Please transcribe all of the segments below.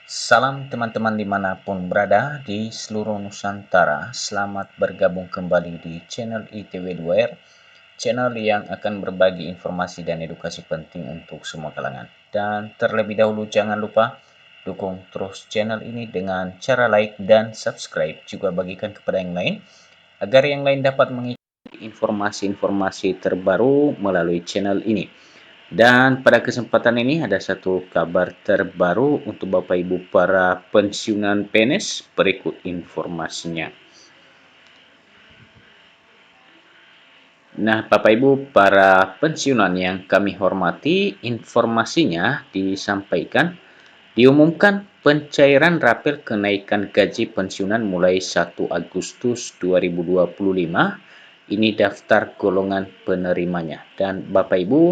Salam teman-teman dimanapun berada di seluruh Nusantara. Selamat bergabung kembali di channel ITW2R, channel yang akan berbagi informasi dan edukasi penting untuk semua kalangan. Dan terlebih dahulu jangan lupa dukung terus channel ini dengan cara like dan subscribe. Juga bagikan kepada yang lain agar yang lain dapat mengikuti informasi-informasi terbaru melalui channel ini. Dan pada kesempatan ini ada satu kabar terbaru untuk Bapak Ibu para pensiunan PNS, berikut informasinya. Nah, Bapak Ibu para pensiunan yang kami hormati, informasinya diumumkan pencairan rapel kenaikan gaji pensiunan mulai 1 Agustus 2025. Ini daftar golongan penerimanya. Dan Bapak Ibu,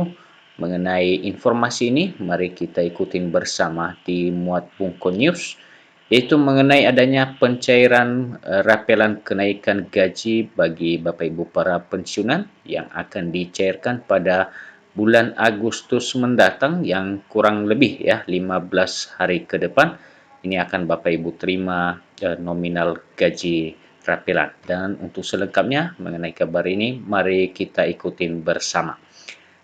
mengenai informasi ini, mari kita ikutin bersama di Muat Bungko News, yaitu mengenai adanya pencairan rapelan kenaikan gaji bagi Bapak Ibu para pensiunan yang akan dicairkan pada bulan Agustus mendatang, yang kurang lebih ya 15 hari ke depan. Ini akan Bapak Ibu terima nominal gaji rapelan. Dan untuk selengkapnya mengenai kabar ini, mari kita ikutin bersama.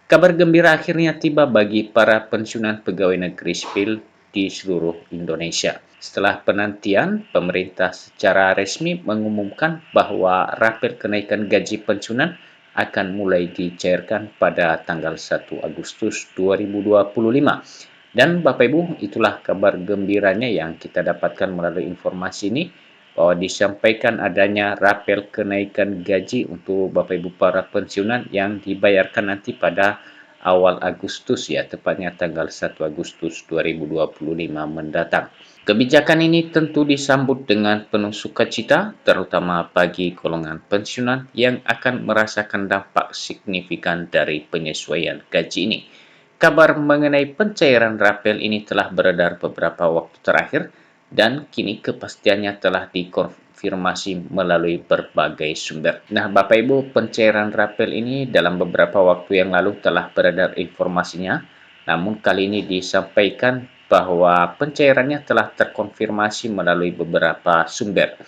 Kabar gembira akhirnya tiba bagi para pensiunan pegawai negeri sipil di seluruh Indonesia. Setelah penantian, pemerintah secara resmi mengumumkan bahwa rapel kenaikan gaji pensiunan akan mulai dicairkan pada tanggal 1 Agustus 2025. Dan Bapak Ibu, itulah kabar gembiranya yang kita dapatkan melalui informasi ini, bahwa disampaikan adanya rapel kenaikan gaji untuk Bapak Ibu para pensiunan yang dibayarkan nanti pada awal Agustus, ya tepatnya tanggal 1 Agustus 2025 mendatang. Kebijakan ini tentu disambut dengan penuh sukacita, terutama bagi golongan pensiunan yang akan merasakan dampak signifikan dari penyesuaian gaji ini. Kabar mengenai pencairan rapel ini telah beredar beberapa waktu terakhir, dan kini kepastiannya telah dikonfirmasi melalui berbagai sumber. Nah, Bapak Ibu, pencairan rapel ini dalam beberapa waktu yang lalu telah beredar informasinya, namun kali ini disampaikan bahwa pencairannya telah terkonfirmasi melalui beberapa sumber.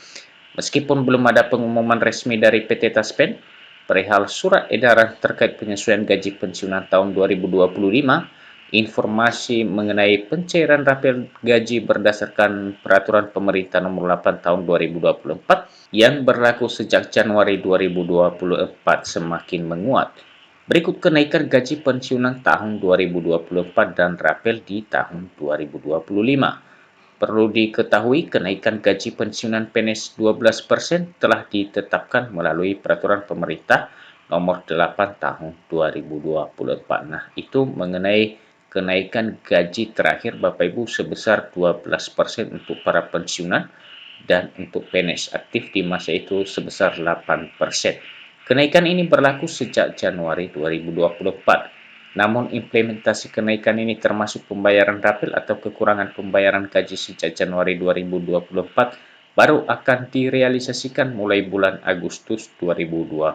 Meskipun belum ada pengumuman resmi dari PT Taspen perihal surat edaran terkait penyesuaian gaji pensiunan tahun 2025, informasi mengenai pencairan rapel gaji berdasarkan Peraturan Pemerintah Nomor 8 Tahun 2024 yang berlaku sejak Januari 2024 semakin menguat. Berikut kenaikan gaji pensiunan tahun 2024 dan rapel di tahun 2025. Perlu diketahui, kenaikan gaji pensiunan PNS 12% telah ditetapkan melalui Peraturan Pemerintah Nomor 8 Tahun 2024. Nah, itu mengenai kenaikan gaji terakhir Bapak Ibu sebesar 12% untuk para pensiunan, dan untuk PNS aktif di masa itu sebesar 8%. Kenaikan ini berlaku sejak Januari 2024. Namun implementasi kenaikan ini termasuk pembayaran rapel atau kekurangan pembayaran gaji sejak Januari 2024 baru akan direalisasikan mulai bulan Agustus 2025.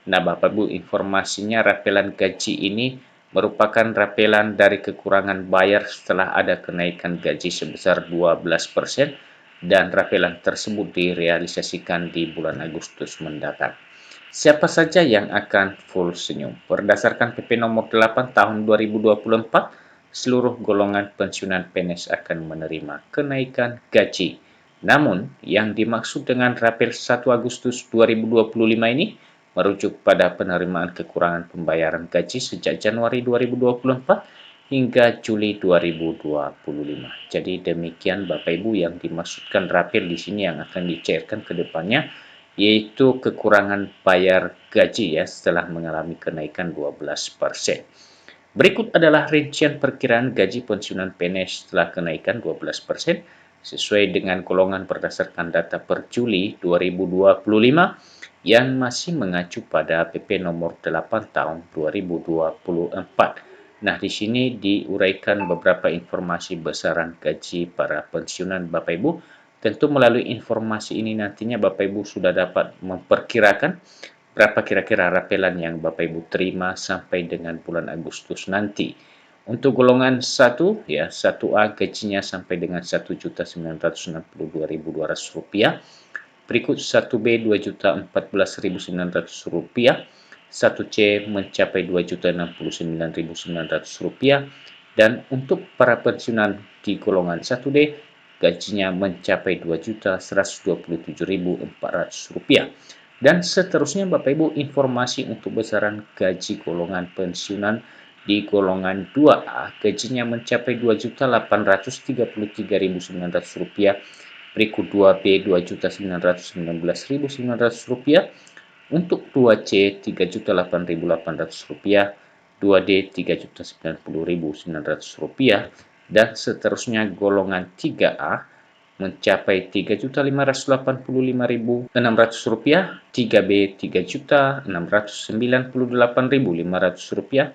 Nah, Bapak Ibu, informasinya rapelan gaji ini merupakan rapelan dari kekurangan bayar setelah ada kenaikan gaji sebesar 12%, dan rapelan tersebut direalisasikan di bulan Agustus mendatang. Siapa saja yang akan full senyum? Berdasarkan PP Nomor 8 Tahun 2024, seluruh golongan pensiunan PNS akan menerima kenaikan gaji. Namun, yang dimaksud dengan rapel 1 Agustus 2025 ini merujuk pada penerimaan kekurangan pembayaran gaji sejak Januari 2024 hingga Juli 2025. Jadi demikian Bapak Ibu yang dimaksudkan rapel di sini yang akan dicairkan ke depannya, yaitu kekurangan bayar gaji ya setelah mengalami kenaikan 12%. Berikut adalah rincian perkiraan gaji pensiunan PNS setelah kenaikan 12% sesuai dengan golongan berdasarkan data per Juli 2025 yang masih mengacu pada PP Nomor 8 Tahun 2024. Nah, di sini diuraikan beberapa informasi besaran gaji para pensiunan Bapak Ibu. Tentu melalui informasi ini nantinya Bapak Ibu sudah dapat memperkirakan berapa kira-kira rapelan yang Bapak Ibu terima sampai dengan bulan Agustus nanti. Untuk golongan 1, ya 1A gajinya sampai dengan Rp1.962.200. Berikut 1B Rp2.014.900, 1C mencapai Rp2.069.900, dan untuk para pensiunan di golongan 1D gajinya mencapai Rp2.127.400. Dan seterusnya Bapak Ibu, informasi untuk besaran gaji golongan pensiunan di golongan 2A gajinya mencapai Rp2.833.900. Berikut 2B Rp2.919.900, untuk 2C Rp3.008.800, 2D Rp3.090.900, dan seterusnya golongan 3A mencapai Rp3.585.600, 3B Rp3.698.500,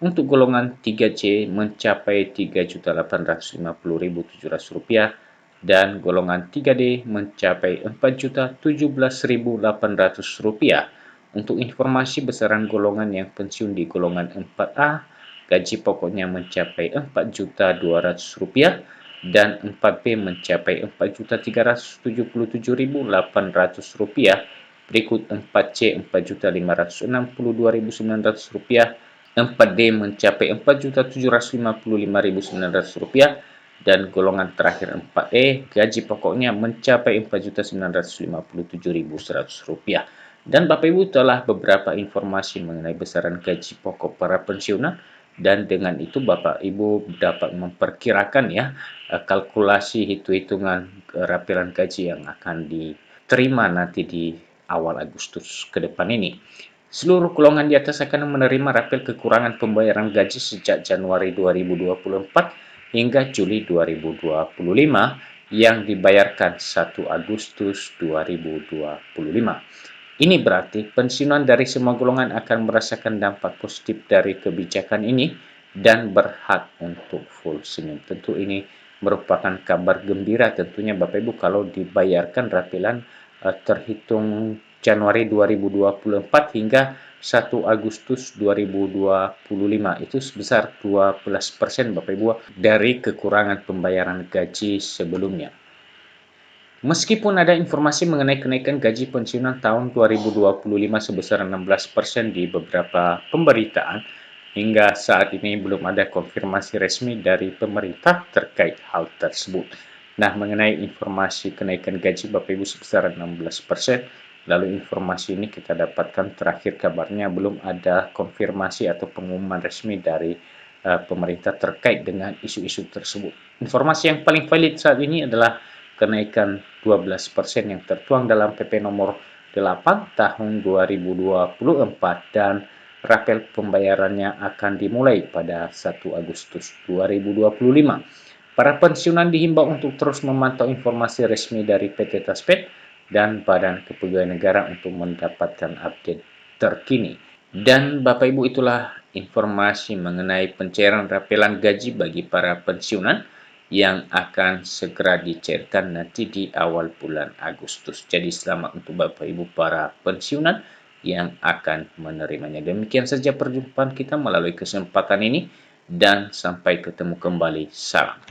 untuk golongan 3C mencapai Rp3.850.700, dan golongan 3D mencapai Rp4.017.800. Untuk informasi besaran golongan yang pensiun di golongan 4A, gaji pokoknya mencapai Rp4.200.000 dan 4B mencapai Rp4.377.800. Berikut 4C Rp4.562.900, 4D mencapai Rp4.755.900, dan golongan terakhir 4E gaji pokoknya mencapai Rp4.957.100. Dan Bapak Ibu, telah beberapa informasi mengenai besaran gaji pokok para pensiunan, dan dengan itu Bapak Ibu dapat memperkirakan ya kalkulasi hitung-hitungan rapilan gaji yang akan diterima nanti di awal Agustus ke depan ini. Seluruh golongan di atas akan menerima rapel kekurangan pembayaran gaji sejak Januari 2024 hingga Juli 2025 yang dibayarkan 1 Agustus 2025. Ini berarti pensiunan dari semua golongan akan merasakan dampak positif dari kebijakan ini dan berhak untuk full senyum. Tentu ini merupakan kabar gembira tentunya Bapak Ibu kalau dibayarkan rapelan terhitung Januari 2024 hingga 1 Agustus 2025 itu sebesar 12% Bapak Ibu dari kekurangan pembayaran gaji sebelumnya. Meskipun ada informasi mengenai kenaikan gaji pensiunan tahun 2025 sebesar 16% di beberapa pemberitaan, hingga saat ini belum ada konfirmasi resmi dari pemerintah terkait hal tersebut. Nah, mengenai informasi kenaikan gaji Bapak Ibu sebesar 16%, lalu informasi ini kita dapatkan terakhir kabarnya belum ada konfirmasi atau pengumuman resmi dari pemerintah terkait dengan isu-isu tersebut. Informasi yang paling valid saat ini adalah kenaikan 12% yang tertuang dalam PP nomor 8 tahun 2024 dan rapel pembayarannya akan dimulai pada 1 Agustus 2025. Para pensiunan dihimbau untuk terus memantau informasi resmi dari PT Taspet dan Badan Kepegawaian Negara untuk mendapatkan update terkini. Dan Bapak Ibu, itulah informasi mengenai pencairan rapelan gaji bagi para pensiunan yang akan segera dicairkan nanti di awal bulan Agustus. Jadi selamat untuk Bapak Ibu para pensiunan yang akan menerimanya. Demikian saja perjumpaan kita melalui kesempatan ini dan sampai ketemu kembali. Salam.